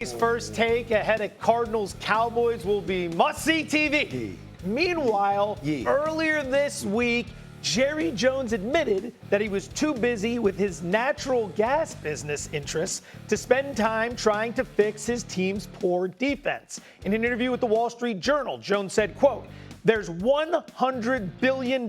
His first take ahead of Cardinals Cowboys will be must-see TV. Meanwhile, earlier this week, Jerry Jones admitted that he was too busy with his natural gas business interests to spend time trying to fix his team's poor defense. In an interview with the Wall Street Journal, Jones said, quote, "There's $100 billion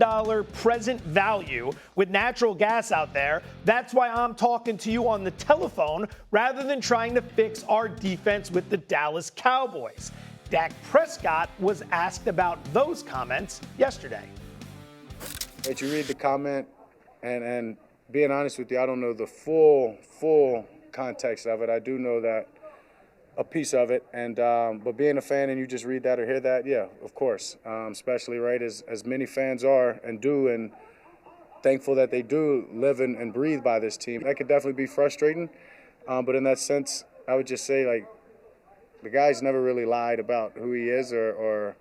present value with natural gas out there. That's why I'm talking to you on the telephone rather than trying to fix our defense with the Dallas Cowboys." Dak Prescott was asked about those comments yesterday. But you read the comment, and being honest with you, I don't know the full context of it. I do know that a piece of it, and but being a fan and you just read that or hear that, yeah, of course, especially right as many fans are and do, and thankful that they do live and breathe by this team. That could definitely be frustrating, but in that sense, I would just say, like, the guy's never really lied about who he is or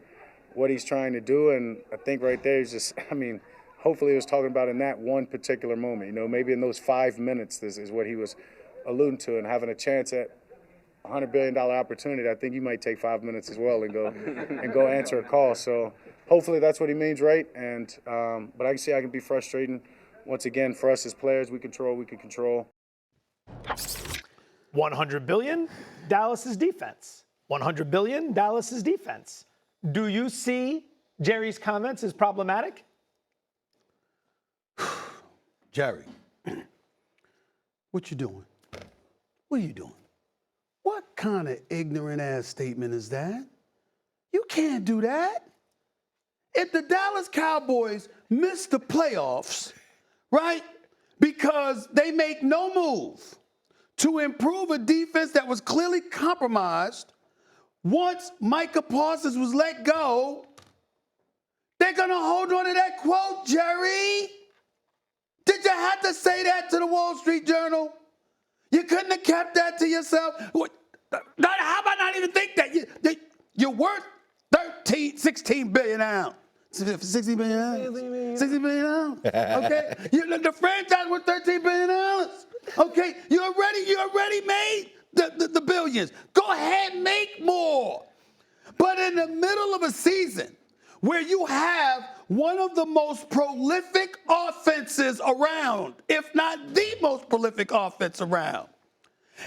what he's trying to do, and I think right there is just, I mean, hopefully he was talking about in that one particular moment, you know, maybe in those 5 minutes, this is what he was alluding to, and having a chance at $100 billion opportunity. I think you might take 5 minutes as well and go answer a call. So hopefully that's what he means, right? And but I can see I can be frustrating. Once again, for us as players, we can control. 100 billion, Dallas's defense. 100 billion, Dallas's defense. Do you see Jerry's comments as problematic? Jerry, what you doing? What are you doing? What kind of ignorant-ass statement is that? You can't do that. If the Dallas Cowboys miss the playoffs, right, because they make no move to improve a defense that was clearly compromised, once Micah Parsons was let go, they're going to hold on to that quote, Jerry. Did you have to say that to the Wall Street Journal? You couldn't have kept that to yourself? How about not even think that? You're worth 16 billion now. 60 billion dollars. 60 billion dollars. Okay? The franchise worth $13 billion. Okay? You already made the billions. Go ahead, make more. But in the middle of a season where you have one of the most prolific offenses around, if not the most prolific offense around,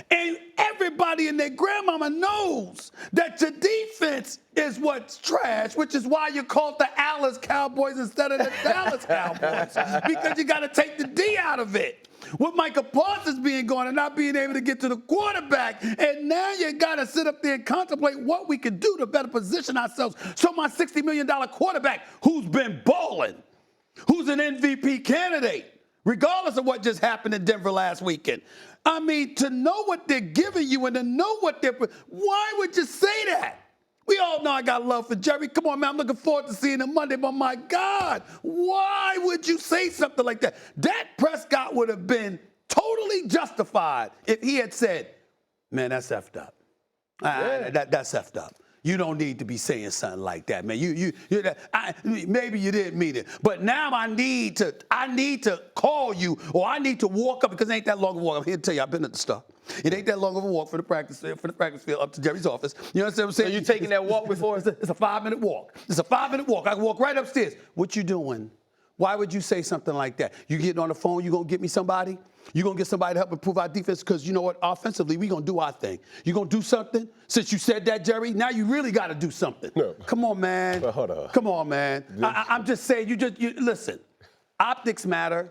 and everybody and their grandmama knows that your defense is what's trash, which is why you called the Dallas Cowboys instead of the Dallas Cowboys, because you got to take the D out of it. With Micah Parsons being gone and not being able to get to the quarterback, and now you got to sit up there and contemplate what we could do to better position ourselves. So my $60 million quarterback, who's been balling, who's an MVP candidate, regardless of what just happened in Denver last weekend. I mean, to know what they're giving you and to know what they're, why would you say that? We all know I got love for Jerry. Come on, man, I'm looking forward to seeing him Monday, but my God, why would you say something like that? Dak Prescott would have been totally justified if he had said, man, that's effed up. That's effed up. You don't need to be saying something like that, man. Maybe you didn't mean it, but now I need to call you, or I need to walk up, because it ain't that long of a walk. I'm here to tell you, I've been at the stuff. It ain't that long of a walk from the practice field up to Jerry's office. You know what I'm saying? So you taking that walk before? It's a 5-minute walk. It's a 5-minute walk. I can walk right upstairs. What you doing? Why would you say something like that? You getting on the phone, you gonna get me somebody? You gonna get somebody to help improve our defense? Because you know what? Offensively, we gonna do our thing. You gonna do something? Since you said that, Jerry, now you really gotta do something. No. Come on, man. Well, hold on. Come on, man. I'm just saying, you listen. Optics matter.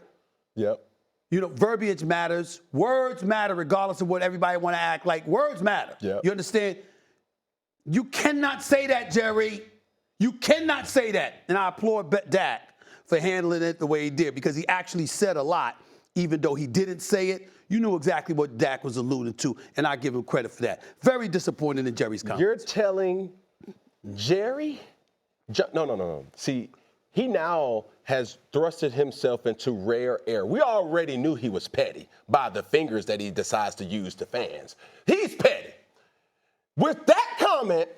Yep. You know, verbiage matters. Words matter regardless of what everybody want to act like. Words matter. Yep. You understand? You cannot say that, Jerry. You cannot say that. And I applaud Dak for handling it the way he did, because he actually said a lot, even though he didn't say it. You knew exactly what Dak was alluding to, and I give him credit for that. Very disappointed in Jerry's comments. You're telling Jerry? No. See, he now has thrusted himself into rare air. We already knew he was petty by the fingers that he decides to use to fans. He's petty. With that comment,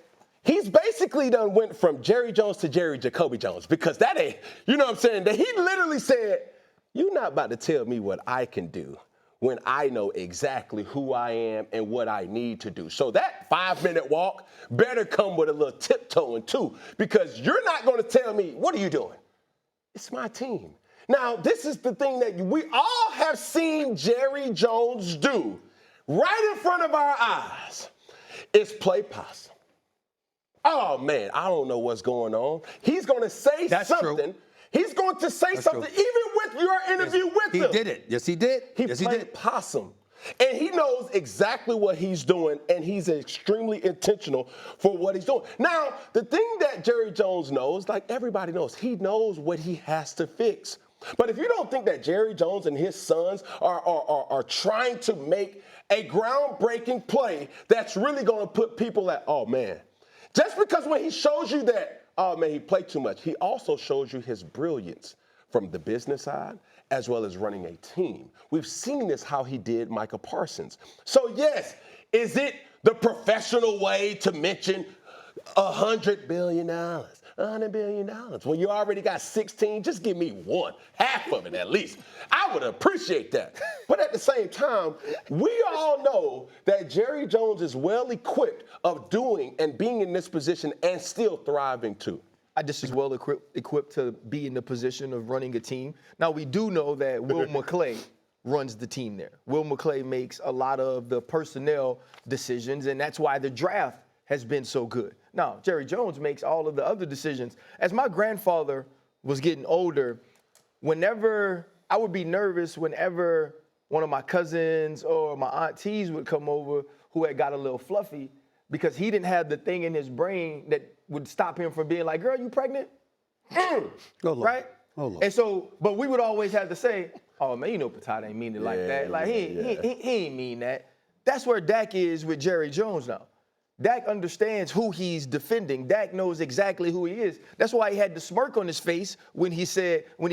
he's basically done went from Jerry Jones to Jerry Jacoby Jones, because that ain't, you know what I'm saying? That he literally said, you're not about to tell me what I can do when I know exactly who I am and what I need to do. So that 5-minute walk better come with a little tiptoeing too, because you're not going to tell me, what are you doing? It's my team. Now, this is the thing that we all have seen Jerry Jones do right in front of our eyes. It's play possum. Oh, man, I don't know what's going on. He's going to say something. True. He's going to say something, even with your interview with him. He did it. Yes, he did. He played possum. And he knows exactly what he's doing, and he's extremely intentional for what he's doing. Now, the thing that Jerry Jones knows, like everybody knows, he knows what he has to fix. But if you don't think that Jerry Jones and his sons are trying to make a groundbreaking play that's really going to put people at, oh, man. Just because when he shows you that, oh, man, he played too much, he also shows you his brilliance from the business side as well as running a team. We've seen this how he did Micah Parsons. So, yes, is it the professional way to mention $100 billion? $100 billion. When you already got 16, just give me one, half of it at least. I would appreciate that. But at the same time, we all know that Jerry Jones is well equipped of doing and being in this position and still thriving too. I just as well equipped to be in the position of running a team. Now, we do know that Will McClay runs the team there. Will McClay makes a lot of the personnel decisions, and that's why the draft has been so good. Now, Jerry Jones makes all of the other decisions. As my grandfather was getting older, whenever I would be nervous whenever one of my cousins or my aunties would come over who had got a little fluffy, because he didn't have the thing in his brain that would stop him from being like, girl, you pregnant? Right? Oh, Lord. And so, but we would always have to say, oh, man, you know Patata ain't mean it like that. Like, he ain't mean that. That's where Dak is with Jerry Jones now. Dak understands who he's defending. Dak knows exactly who he is. That's why he had the smirk on his face when he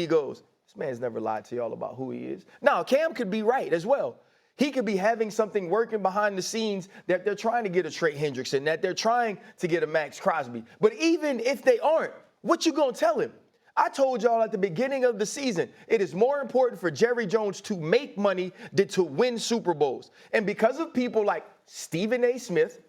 goes, this man's never lied to y'all about who he is. Now, Cam could be right as well. He could be having something working behind the scenes that they're trying to get a Trey Hendrickson, that they're trying to get a Max Crosby. But even if they aren't, what you gonna tell him? I told y'all at the beginning of the season, it is more important for Jerry Jones to make money than to win Super Bowls. And because of people like Stephen A. Smith,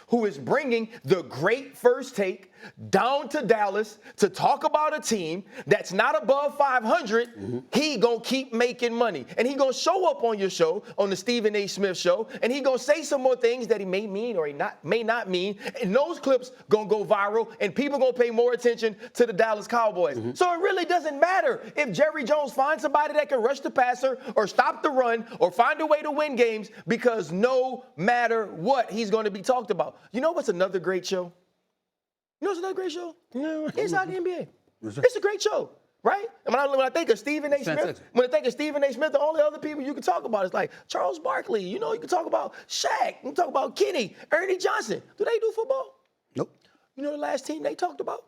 who is bringing the great first take down to Dallas to talk about a team that's not above 500, he gonna keep making money. And he gonna show up on your show, on the Stephen A. Smith show, and he gonna say some more things that he may mean or he may not mean. And those clips gonna go viral, and people gonna pay more attention to the Dallas Cowboys. So it really doesn't matter if Jerry Jones finds somebody that can rush the passer or stop the run or find a way to win games, because no matter what, he's gonna be talked about. You know what's another great show? You know what's another great show? Inside the NBA. It's a great show, right? And when I think of Stephen A. Smith, the only other people you can talk about is like Charles Barkley. You know, you can talk about Shaq. You can talk about Kenny, Ernie Johnson. Do they do football? Nope. You know the last team they talked about?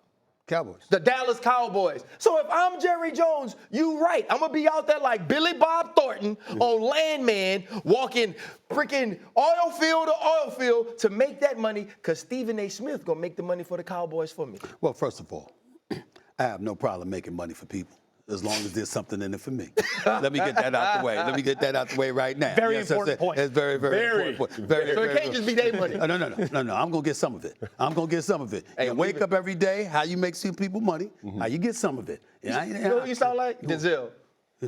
Cowboys. The Dallas Cowboys. So if I'm Jerry Jones, you right. I'm going to be out there like Billy Bob Thornton on Landman, walking freaking oil field to oil field to make that money, because Stephen A. Smith going to make the money for the Cowboys for me. Well, first of all, I have no problem making money for people, as long as there's something in it for me. Let me get that out the way. Let me get that out the way right now. Very important point. It's very, very important. Very, so it can't just be their money. No. I'm going to get some of it. Hey, you wake up every day, how you make some people money, how you get some of it. You know what you sound like? Denzel.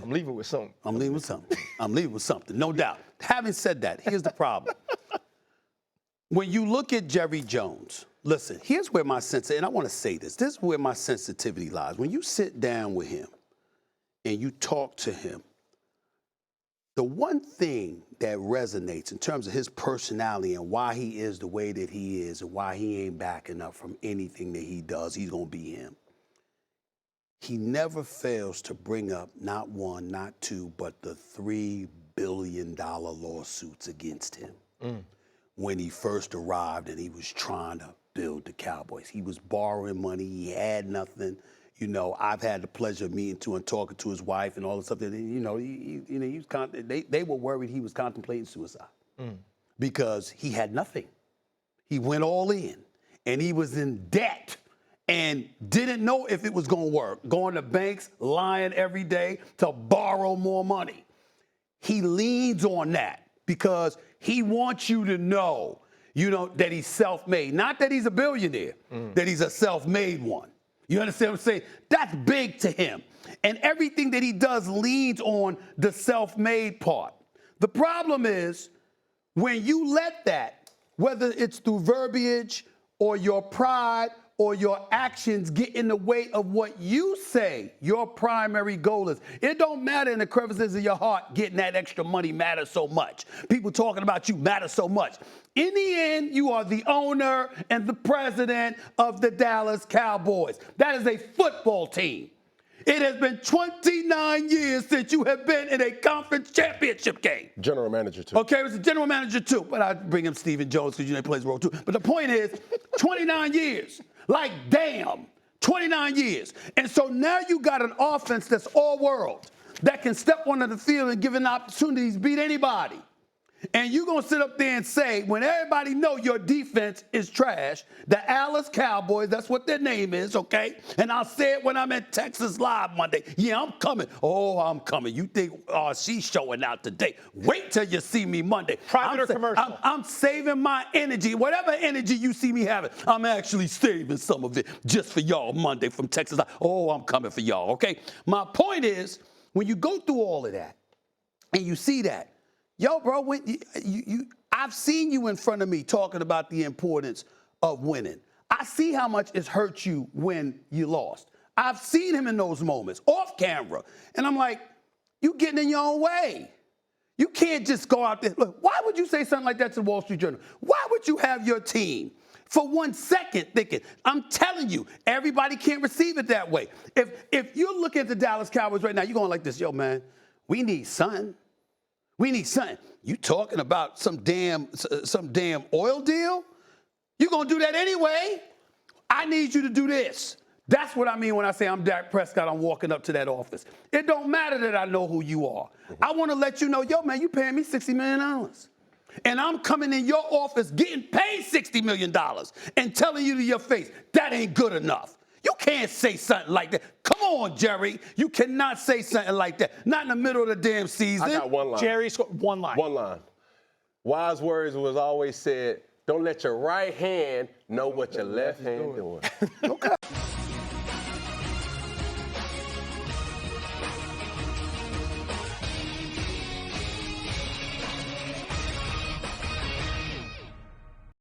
I'm leaving with something. I'm leaving with something, no doubt. Having said that, here's the problem. When you look at Jerry Jones, listen, here's where my and I want to say this. This is where my sensitivity lies. When you sit down with him and you talk to him, the one thing that resonates in terms of his personality and why he is the way that he is and why he ain't backing up from anything that he does, he's going to be him. He never fails to bring up not one, not two, but the $3 billion lawsuits against him. When he first arrived and he was trying to build the Cowboys. He was borrowing money. He had nothing. You know, I've had the pleasure of meeting to and talking to his wife and all the stuff that, they were worried he was contemplating suicide because he had nothing. He went all in and he was in debt and didn't know if it was going to work. Going to banks, lying every day to borrow more money. he leans on that because he wants you to know, that he's self-made. Not that he's a billionaire, that he's a self-made one. You understand what I'm saying? That's big to him. And everything that he does leans on the self-made part. The problem is when you let that, whether it's through verbiage or your pride or your actions, get in the way of what you say your primary goal is. It don't matter in the crevices of your heart getting that extra money matters so much. People talking about you matter so much. In the end, you are the owner and the president of the Dallas Cowboys. That is a football team. It has been 29 years since you have been in a conference championship game. General manager, too. Okay, it was a general manager, too. But I bring him Stephen Jones because he plays a role, too. But the point is, 29 years. Like, damn, 29 years. And so now you got an offense that's all world that can step onto the field and give an opportunity to beat anybody. And you're going to sit up there and say, when everybody know your defense is trash, the Dallas Cowboys, that's what their name is, okay? And I'll say it when I'm at Texas Live Monday. Yeah, I'm coming. Oh, I'm coming. You think, oh, she's showing out today. Wait till you see me Monday. Private or commercial? I'm saving my energy. Whatever energy you see me having, I'm actually saving some of it just for y'all Monday from Texas Live. Oh, I'm coming for y'all, okay? My point is, when you go through all of that and you see that, yo, bro, I've seen you in front of me talking about the importance of winning. I see how much it's hurt you when you lost. I've seen him in those moments, off camera. And I'm like, you getting in your own way. You can't just go out there. Look, why would you say something like that to the Wall Street Journal? Why would you have your team for 1 second thinking, I'm telling you, everybody can't receive it that way. If you're looking at the Dallas Cowboys right now, you're going like this, yo, man, we need something. We need something. You talking about some damn oil deal? You're going to do that anyway. I need you to do this. That's what I mean when I say I'm Dak Prescott, I'm walking up to that office. It don't matter that I know who you are. I want to let you know, yo, man, you paying me $60 million. And I'm coming in your office getting paid $60 million and telling you to your face, that ain't good enough. You can't say something like that. Come on, Jerry. You cannot say something like that. Not in the middle of the damn season. I got one line. Jerry, one line. One line. Wise words was always said, don't let your right hand know what your left hand doing. Okay.